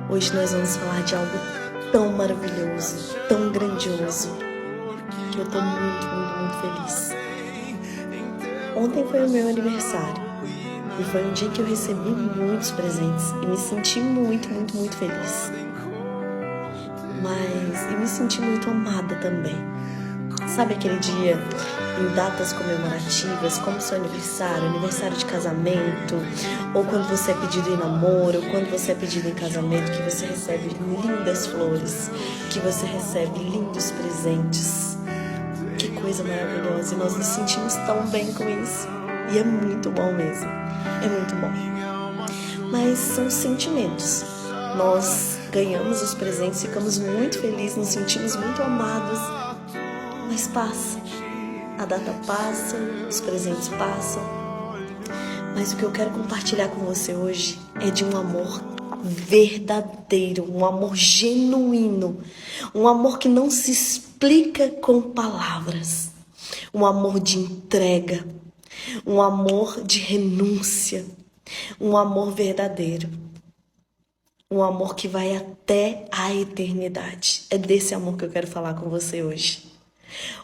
Hoje nós vamos falar de algo tão maravilhoso, tão grandioso, que eu tô muito, muito, muito feliz. Ontem foi o meu aniversário e foi um dia que eu recebi muitos presentes e me senti muito, muito, muito feliz. E me senti muito amada também. Sabe aquele dia em datas comemorativas, como seu aniversário, aniversário de casamento, ou quando você é pedido em namoro, ou quando você é pedido em casamento, que você recebe lindas flores, que você recebe lindos presentes. Que coisa maravilhosa, e nós nos sentimos tão bem com isso. E é muito bom mesmo, é muito bom. Mas são sentimentos. Nós ganhamos os presentes, ficamos muito felizes, nos sentimos muito amados, mas passa. A data passa, os presentes passam. Mas o que eu quero compartilhar com você hoje é de um amor verdadeiro, um amor genuíno, um amor que não se explica com palavras, um amor de entrega, um amor de renúncia, um amor verdadeiro, um amor que vai até a eternidade. É desse amor que eu quero falar com você hoje.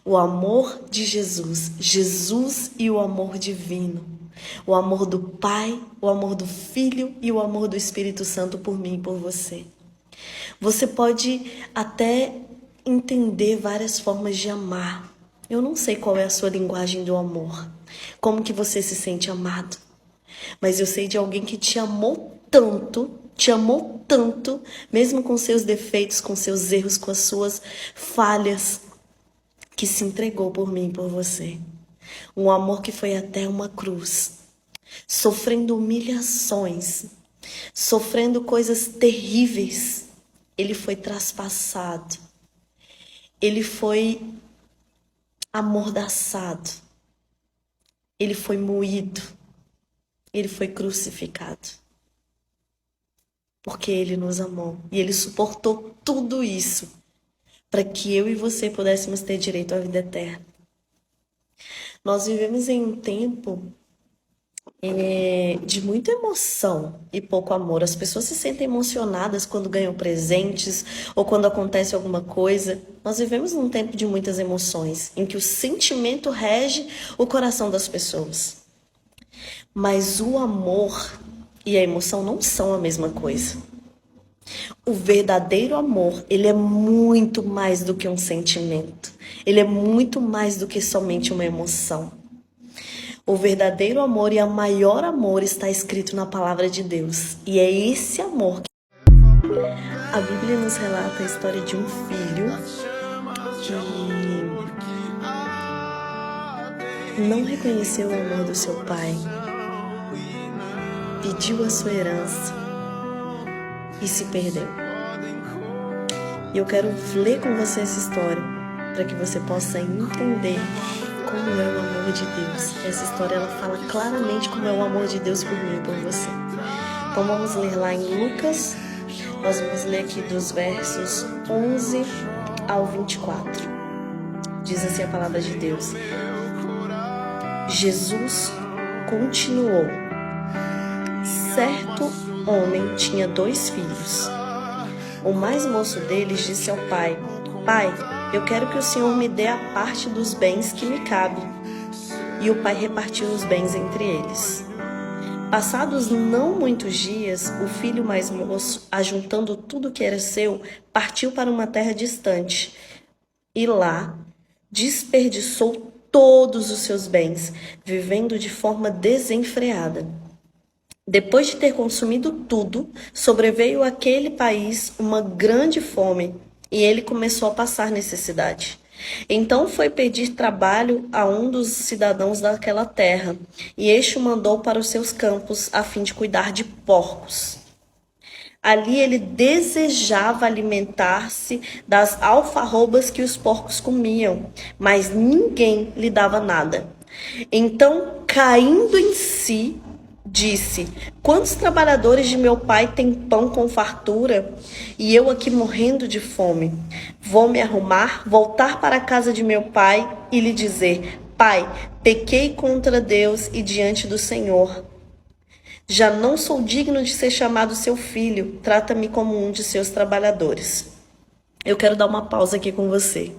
O amor de Jesus, Jesus e o amor divino, o amor do Pai, o amor do Filho e o amor do Espírito Santo por mim e por você. Você pode até entender várias formas de amar. Eu não sei qual é a sua linguagem do amor, como que você se sente amado, mas eu sei de alguém que te amou tanto, mesmo com seus defeitos, com seus erros, com as suas falhas, que se entregou por mim e por você. Um amor que foi até uma cruz, sofrendo humilhações, sofrendo coisas terríveis. Ele foi traspassado, ele foi amordaçado, ele foi moído, ele foi crucificado. Porque ele nos amou e ele suportou tudo isso para que eu e você pudéssemos ter direito à vida eterna. Nós vivemos em um tempo de muita emoção e pouco amor. As pessoas se sentem emocionadas quando ganham presentes ou quando acontece alguma coisa. Nós vivemos num tempo de muitas emoções, em que o sentimento rege o coração das pessoas. Mas o amor e a emoção não são a mesma coisa. O verdadeiro amor, ele é muito mais do que um sentimento. Ele é muito mais do que somente uma emoção. O verdadeiro amor e o maior amor está escrito na palavra de Deus. E é esse amor que a Bíblia nos relata a história de um filho que não reconheceu o amor do seu pai, pediu a sua herança e se perdeu. E eu quero ler com você essa história para que você possa entender como é o amor de Deus. Essa história ela fala claramente como é o amor de Deus por mim e por você. Então vamos ler lá em Lucas. Nós vamos ler aqui dos versos 11 ao 24. Diz assim a palavra de Deus. Jesus continuou. Certo homem tinha 2 filhos. O mais moço deles disse ao pai: Pai, eu quero que o senhor me dê a parte dos bens que me cabe. E o pai repartiu os bens entre eles. Passados não muitos dias, o filho mais moço, ajuntando tudo que era seu, partiu para uma terra distante. E lá desperdiçou todos os seus bens, vivendo de forma desenfreada. Depois de ter consumido tudo, sobreveio àquele país uma grande fome e ele começou a passar necessidade. Então foi pedir trabalho a um dos cidadãos daquela terra e este o mandou para os seus campos a fim de cuidar de porcos. Ali ele desejava alimentar-se das alfarrobas que os porcos comiam, mas ninguém lhe dava nada. Então, caindo em si, disse: quantos trabalhadores de meu pai têm pão com fartura e eu aqui morrendo de fome? Vou me arrumar, voltar para a casa de meu pai e lhe dizer: Pai, pequei contra Deus e diante do Senhor. Já não sou digno de ser chamado seu filho. Trata-me como um de seus trabalhadores. Eu quero dar uma pausa aqui com você.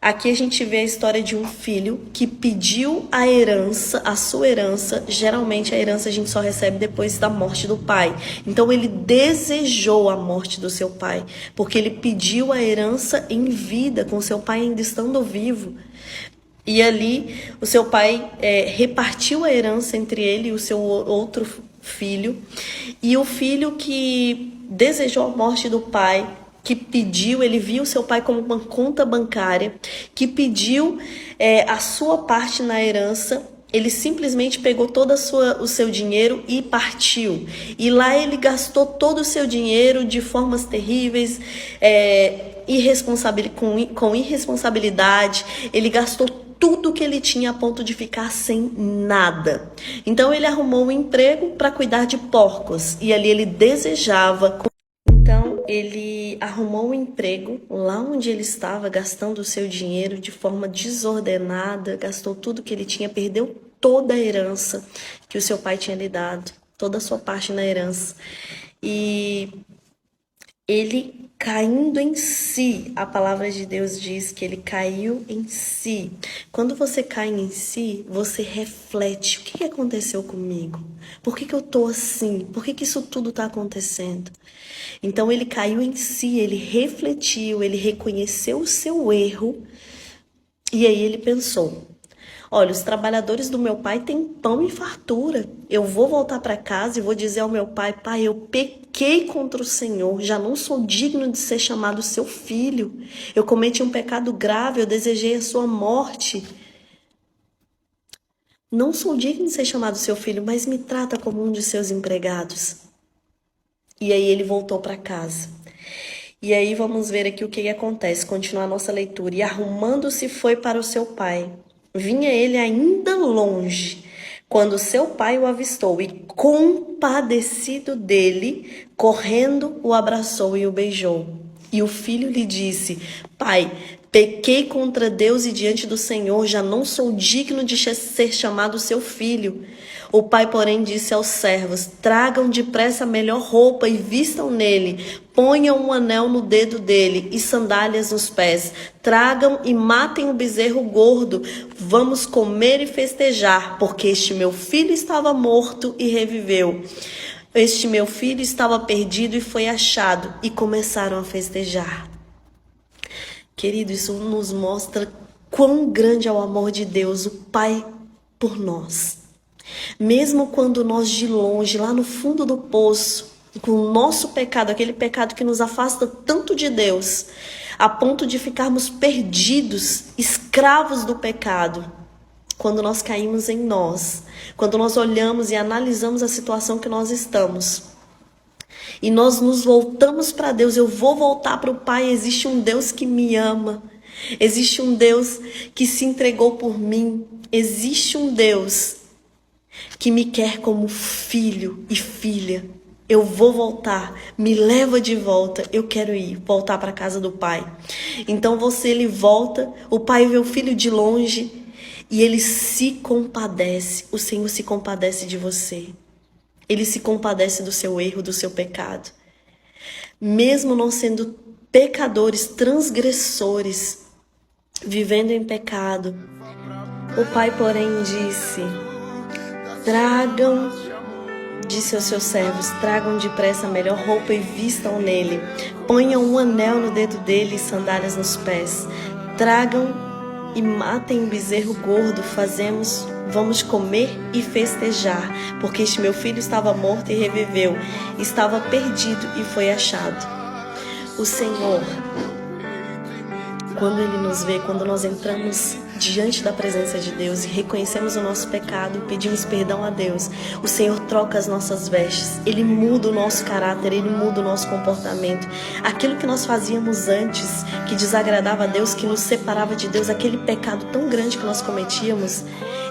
Aqui a gente vê a história de um filho que pediu a herança, a sua herança. Geralmente a herança a gente só recebe depois da morte do pai. Então ele desejou a morte do seu pai, porque ele pediu a herança em vida, com seu pai ainda estando vivo. E ali o seu pai repartiu a herança entre ele e o seu outro filho. E o filho que desejou a morte do pai, que pediu, ele viu o seu pai como uma conta bancária, que pediu a sua parte na herança. Ele simplesmente pegou todo o seu dinheiro e partiu. E lá ele gastou todo o seu dinheiro de formas terríveis, com irresponsabilidade. Ele gastou tudo que ele tinha a ponto de ficar sem nada. Então ele arrumou um emprego para cuidar de porcos. E ali ele desejava. Então ele arrumou um emprego lá onde ele estava, gastando o seu dinheiro de forma desordenada, gastou tudo que ele tinha, perdeu toda a herança que o seu pai tinha lhe dado, toda a sua parte na herança. E ele caindo em si, a palavra de Deus diz que ele caiu em si. Quando você cai em si, você reflete: o que aconteceu comigo? Por que eu tô assim? Por que isso tudo tá acontecendo? Então ele caiu em si, ele refletiu, ele reconheceu o seu erro. E aí ele pensou: olha, os trabalhadores do meu pai têm pão e fartura. Eu vou voltar para casa e vou dizer ao meu pai: pai, eu pequei contra o Senhor, já não sou digno de ser chamado seu filho. Eu cometi um pecado grave, eu desejei a sua morte. Não sou digno de ser chamado seu filho, mas me trata como um de seus empregados. E aí ele voltou para casa. E aí vamos ver aqui o que acontece, continuar a nossa leitura. E arrumando-se foi para o seu pai. Vinha ele ainda longe, quando seu pai o avistou, e compadecido dele, correndo, o abraçou e o beijou. E o filho lhe disse: pai, pequei contra Deus e diante do Senhor, já não sou digno de ser chamado seu filho. O pai, porém, disse aos servos: tragam depressa a melhor roupa e vistam nele, ponham um anel no dedo dele e sandálias nos pés. Tragam e matem o bezerro gordo. Vamos comer e festejar, porque este meu filho estava morto e reviveu. Este meu filho estava perdido e foi achado. E começaram a festejar. Querido, isso nos mostra quão grande é o amor de Deus, o Pai, por nós. Mesmo quando nós de longe, lá no fundo do poço, com o nosso pecado, aquele pecado que nos afasta tanto de Deus, a ponto de ficarmos perdidos, escravos do pecado, quando nós caímos em nós, quando nós olhamos e analisamos a situação que nós estamos, e nós nos voltamos para Deus, eu vou voltar para o Pai, existe um Deus que me ama, existe um Deus que se entregou por mim, existe um Deus que me quer como filho e filha. Eu vou voltar, me leva de volta, eu quero voltar para a casa do pai. Então ele volta, o pai vê o filho de longe e ele se compadece. O Senhor se compadece de você. Ele se compadece do seu erro, do seu pecado. Mesmo nós sendo pecadores, transgressores, vivendo em pecado, o pai, porém, disse: tragam, disse aos seus servos, tragam depressa a melhor roupa e vistam nele. Ponham um anel no dedo dele e sandálias nos pés. Tragam e matem um bezerro gordo. Vamos comer e festejar, porque este meu filho estava morto e reviveu, estava perdido e foi achado. O Senhor, quando Ele nos vê, quando nós entramos diante da presença de Deus e reconhecemos o nosso pecado, pedimos perdão a Deus, o Senhor troca as nossas vestes, Ele muda o nosso caráter, Ele muda o nosso comportamento. Aquilo que nós fazíamos antes, que desagradava a Deus, que nos separava de Deus, aquele pecado tão grande que nós cometíamos,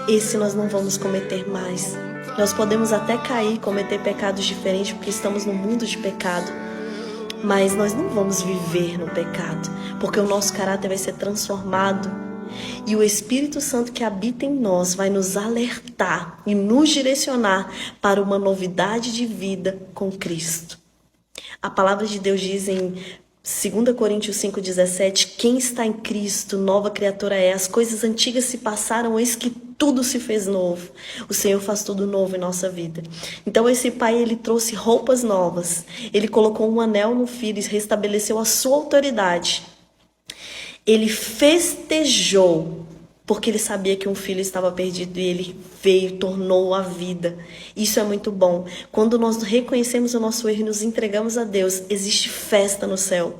esse nós não vamos cometer mais. Nós podemos até cair, cometer pecados diferentes, porque estamos no mundo de pecado, mas nós não vamos viver no pecado, porque o nosso caráter vai ser transformado E o Espírito Santo que habita em nós vai nos alertar e nos direcionar para uma novidade de vida com Cristo. A palavra de Deus diz em 2 Coríntios 5,17, quem está em Cristo, nova criatura é. As coisas antigas se passaram, eis que tudo se fez novo. O Senhor faz tudo novo em nossa vida. Então esse pai, ele trouxe roupas novas. Ele colocou um anel no filho e restabeleceu a sua autoridade. Ele festejou, porque ele sabia que um filho estava perdido e ele veio, tornou a vida. Isso é muito bom. Quando nós reconhecemos o nosso erro e nos entregamos a Deus, existe festa no céu.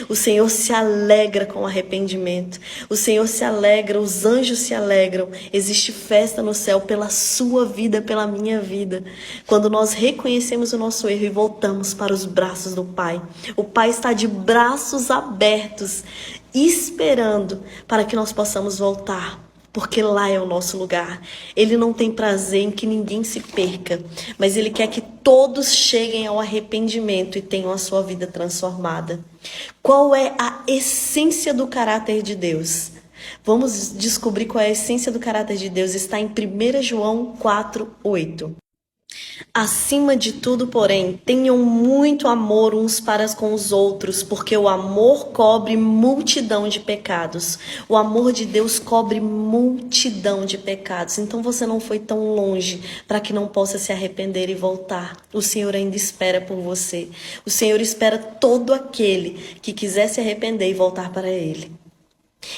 O Senhor se alegra com o arrependimento. O Senhor se alegra, os anjos se alegram. Existe festa no céu pela sua vida, pela minha vida. Quando nós reconhecemos o nosso erro e voltamos para os braços do Pai. O Pai está de braços abertos, esperando para que nós possamos voltar, porque lá é o nosso lugar. Ele não tem prazer em que ninguém se perca, mas Ele quer que todos cheguem ao arrependimento e tenham a sua vida transformada. Qual é a essência do caráter de Deus? Vamos descobrir qual é a essência do caráter de Deus. Está em 1 João 4:8. Acima de tudo, porém, tenham muito amor uns para com os outros, porque o amor cobre multidão de pecados. O amor de Deus cobre multidão de pecados. Então você não foi tão longe para que não possa se arrepender e voltar. O Senhor ainda espera por você. O Senhor espera todo aquele que quiser se arrepender e voltar para Ele.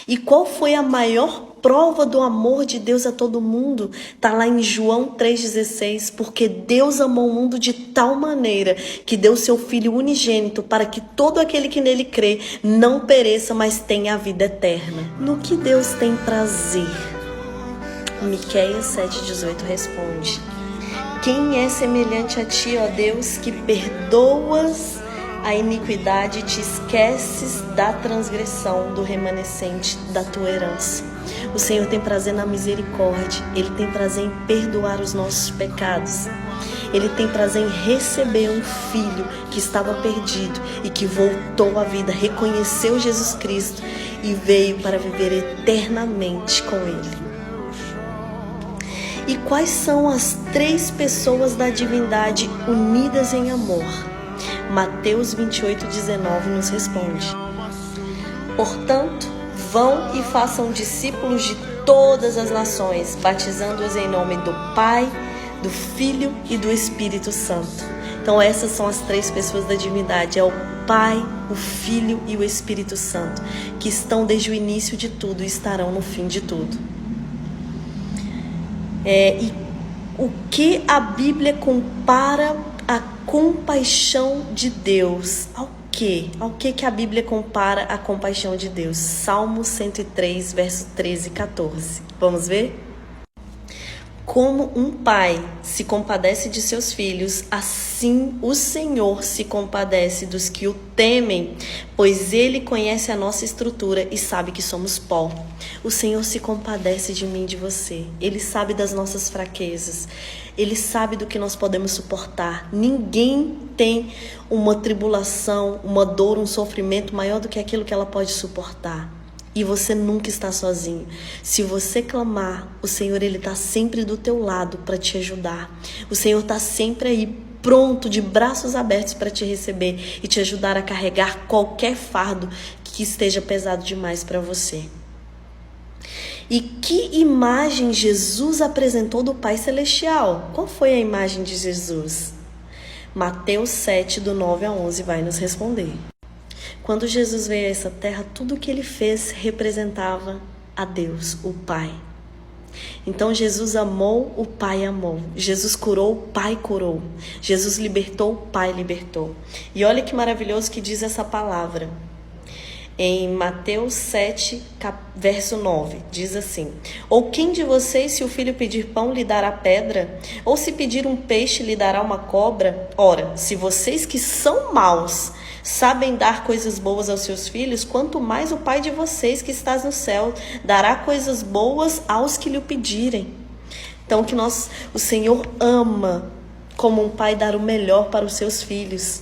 E qual foi a maior prova do amor de Deus a todo mundo? Está lá em João 3,16. Porque Deus amou o mundo de tal maneira que deu seu Filho unigênito para que todo aquele que nele crê não pereça, mas tenha a vida eterna. No que Deus tem prazer? Miqueias 7,18 responde: quem é semelhante a ti, ó Deus, que perdoas a iniquidade, te esqueces da transgressão do remanescente da tua herança. O Senhor tem prazer na misericórdia. Ele tem prazer em perdoar os nossos pecados. Ele tem prazer em receber um filho que estava perdido e que voltou à vida, reconheceu Jesus Cristo e veio para viver eternamente com Ele. E quais são as 3 pessoas da divindade unidas em amor? Mateus 28,19 nos responde: portanto, vão e façam discípulos de todas as nações, batizando-os em nome do Pai, do Filho e do Espírito Santo. Então essas são as 3 pessoas da divindade. É o Pai, o Filho e o Espírito Santo, que estão desde o início de tudo e estarão no fim de tudo. E o que a Bíblia compara a compaixão de Deus? Ao que a Bíblia compara a compaixão de Deus? Salmo 103, verso 13 e 14. Vamos ver? Como um pai se compadece de seus filhos, assim o Senhor se compadece dos que o temem, pois Ele conhece a nossa estrutura e sabe que somos pó. O Senhor se compadece de mim e de você. Ele sabe das nossas fraquezas. Ele sabe do que nós podemos suportar. Ninguém tem uma tribulação, uma dor, um sofrimento maior do que aquilo que ela pode suportar. E você nunca está sozinho. Se você clamar, o Senhor, Ele está sempre do teu lado para te ajudar. O Senhor está sempre aí, pronto, de braços abertos para te receber e te ajudar a carregar qualquer fardo que esteja pesado demais para você. E que imagem Jesus apresentou do Pai Celestial? Qual foi a imagem de Jesus? Mateus 7, do 9 a 11 vai nos responder. Quando Jesus veio a essa terra, tudo o que Ele fez representava a Deus, o Pai. Então Jesus amou, o Pai amou. Jesus curou, o Pai curou. Jesus libertou, o Pai libertou. E olha que maravilhoso que diz essa palavra. Em Mateus 7, verso 9, diz assim: ou quem de vocês, se o filho pedir pão, lhe dará pedra? Ou se pedir um peixe, lhe dará uma cobra? Ora, se vocês que são maus sabem dar coisas boas aos seus filhos, quanto mais o Pai de vocês que está no céu dará coisas boas aos que lhe pedirem. Então o Senhor ama como um pai dar o melhor para os seus filhos.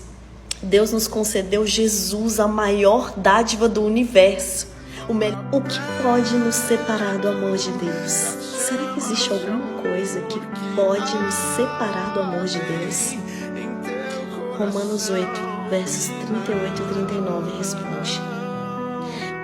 Deus nos concedeu Jesus, a maior dádiva do universo. O que pode nos separar do amor de Deus? Será que existe alguma coisa que pode nos separar do amor de Deus? Romanos 8, versos 38 e 39 responde: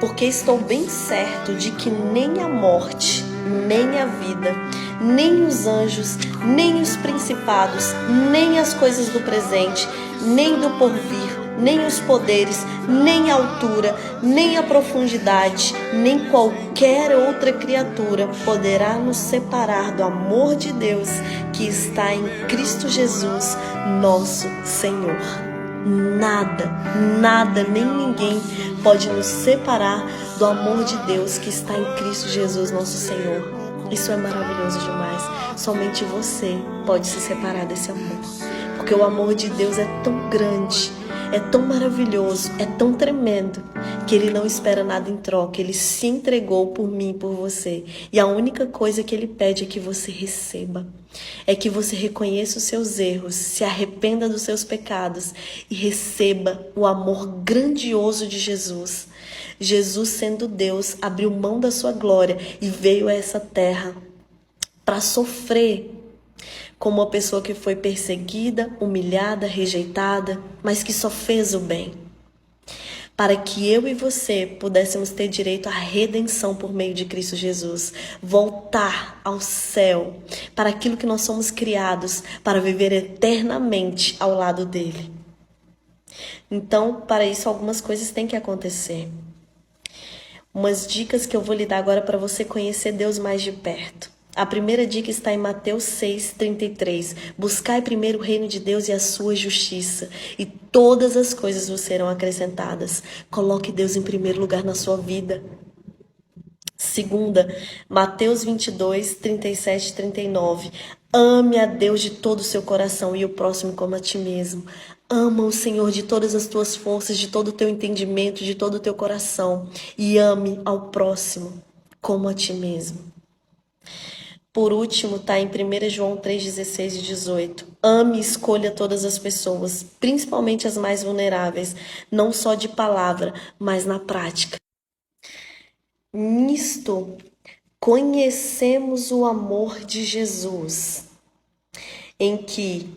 porque estou bem certo de que nem a morte, nem a vida, nem os anjos, nem os principados, nem as coisas do presente, nem do porvir, nem os poderes, nem a altura, nem a profundidade, nem qualquer outra criatura poderá nos separar do amor de Deus que está em Cristo Jesus, nosso Senhor. Nada, nem ninguém pode nos separar do amor de Deus que está em Cristo Jesus, nosso Senhor. Isso é maravilhoso demais. Somente você pode se separar desse amor. Porque o amor de Deus é tão grande, é tão maravilhoso, é tão tremendo, que Ele não espera nada em troca. Ele se entregou por mim e por você. E a única coisa que Ele pede é que você receba. É que você reconheça os seus erros, se arrependa dos seus pecados e receba o amor grandioso de Jesus. Jesus, sendo Deus, abriu mão da sua glória e veio a essa terra para sofrer como uma pessoa que foi perseguida, humilhada, rejeitada, mas que só fez o bem. Para que eu e você pudéssemos ter direito à redenção por meio de Cristo Jesus. Voltar ao céu, para aquilo que nós somos criados, para viver eternamente ao lado dele. Então, para isso, algumas coisas têm que acontecer. Umas dicas que eu vou lhe dar agora para você conhecer Deus mais de perto. A primeira dica está em Mateus 6:33. Buscai primeiro o reino de Deus e a sua justiça, e todas as coisas vos serão acrescentadas. Coloque Deus em primeiro lugar na sua vida. Segunda, Mateus 22:37 e 39. Ame a Deus de todo o seu coração e o próximo como a ti mesmo. Ama o Senhor de todas as tuas forças, de todo o teu entendimento, de todo o teu coração. E ame ao próximo como a ti mesmo. Por último, está em 1 João 3:16 e 18. Ame e escolha todas as pessoas, principalmente as mais vulneráveis, não só de palavra, mas na prática. Nisto, conhecemos o amor de Jesus, em que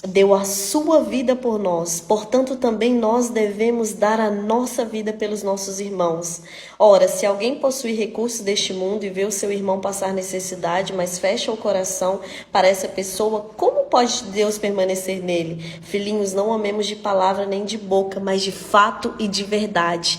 deu a sua vida por nós. Portanto, também nós devemos dar a nossa vida pelos nossos irmãos. Ora, se alguém possui recursos deste mundo e vê o seu irmão passar necessidade, mas fecha o coração para essa pessoa, como pode Deus permanecer nele? Filhinhos, não amemos de palavra nem de boca, mas de fato e de verdade.